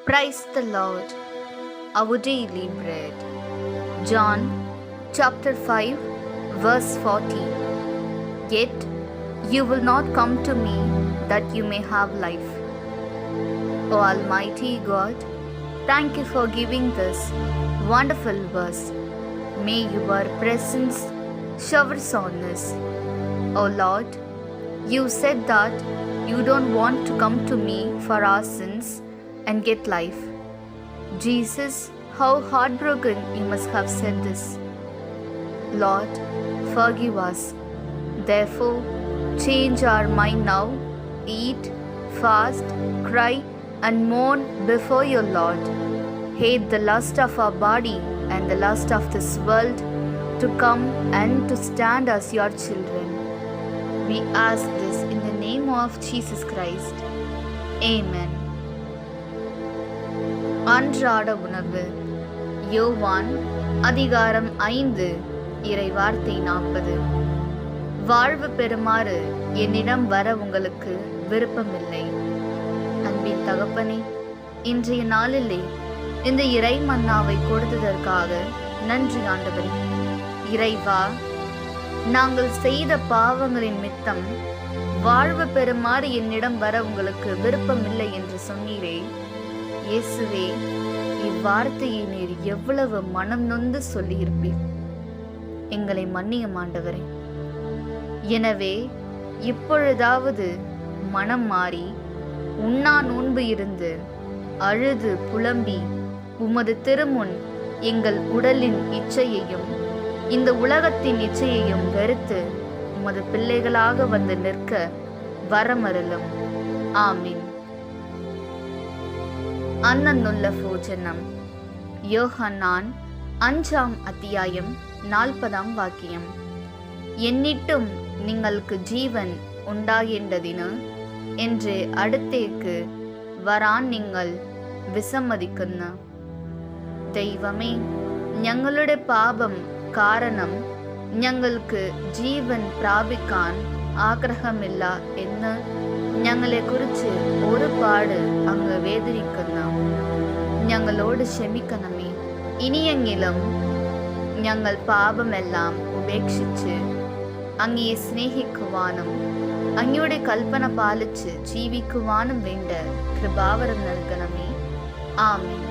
Praise the Lord, our daily bread. John chapter 5, verse 40. Yet you will not come to me that you may have life. O Almighty God, thank you for giving this wonderful verse. May your presence showers on us. O Lord, you said that you don't want to come to me for our sins and get life. Jesus, how heartbroken you must have said this. Lord, forgive us. Therefore, change our mind now, eat, fast, cry, and mourn before your Lord. Hate the lust of our body and the lust of this world, to come and to stand as your children. We ask this in the name of Jesus Christ. Amen. அன்றாட உணவு. யோவான் அதிகாரம் 5 இறைவார்த்தை 40. வாழ்வு பெறுமாறு என்னிடம் வர உங்களுக்கு விருப்பமில்லை. அன்பின் தகப்பனே, இன்றைய நாளிலே இந்த இறை மன்னாவை கொடுத்ததற்காக நன்றி ஆண்டவரே. இறைவா, நாங்கள் செய்த பாவங்களின் மித்தம் வாழ்வு பெறுமாறு என்னிடம் வர உங்களுக்கு விருப்பமில்லை என்று சொன்னீரே. இயேசுவே, இவ்வார்த்தையை நீர் எவ்வளவு மனம் நொந்து சொல்லியிருப்பீர். எங்களை மன்னியும் ஆண்டவரே. எனவே இப்பொழுதாவது மனம் மாறி உண்ணா நோன்பு இருந்து அழுது புலம்பி உமது திருமுன் எங்கள் உடலின் இச்சையையும் இந்த உலகத்தின் இச்சையையும் வெறுத்து உமது பிள்ளைகளாக வந்து நிற்க வரமருளும். ஆமீன். അന്നുള്ള ഭോജനം. യോഹന്നാൻ 5 അധ്യായം 40 വാക്യം. എന്നിട്ടും നിങ്ങൾക്ക് ജീവൻ ഉണ്ടാകേണ്ടതിന് என்று അടുത്തേക്ക് വരാൻ നിങ്ങൾ വിസമ്മതിക്കുന്നു. ദൈവമേ, ഞങ്ങളുടെ പാപം കാരണം ഞങ്ങൾക്ക് ജീവൻ പ്രാപിക്കാൻ ആഗ്രഹമില്ല എന്ന് ഞങ്ങളെക്കുറിച്ച് ഒരുപാട് അങ്ങ് വേദനിക്കുന്നു. ഞങ്ങളോട് ക്ഷമിക്കണമേ. ഇനിയെങ്കിലും ഞങ്ങൾ പാപമെല്ലാം ഉപേക്ഷിച്ച് അങ്ങയെ സ്നേഹിക്കുവാനും അങ്ങയുടെ കൽപ്പന പാലിച്ച് ജീവിക്കുവാനും വേണ്ട കൃപാവരം നൽകണമേ. ആമേൻ.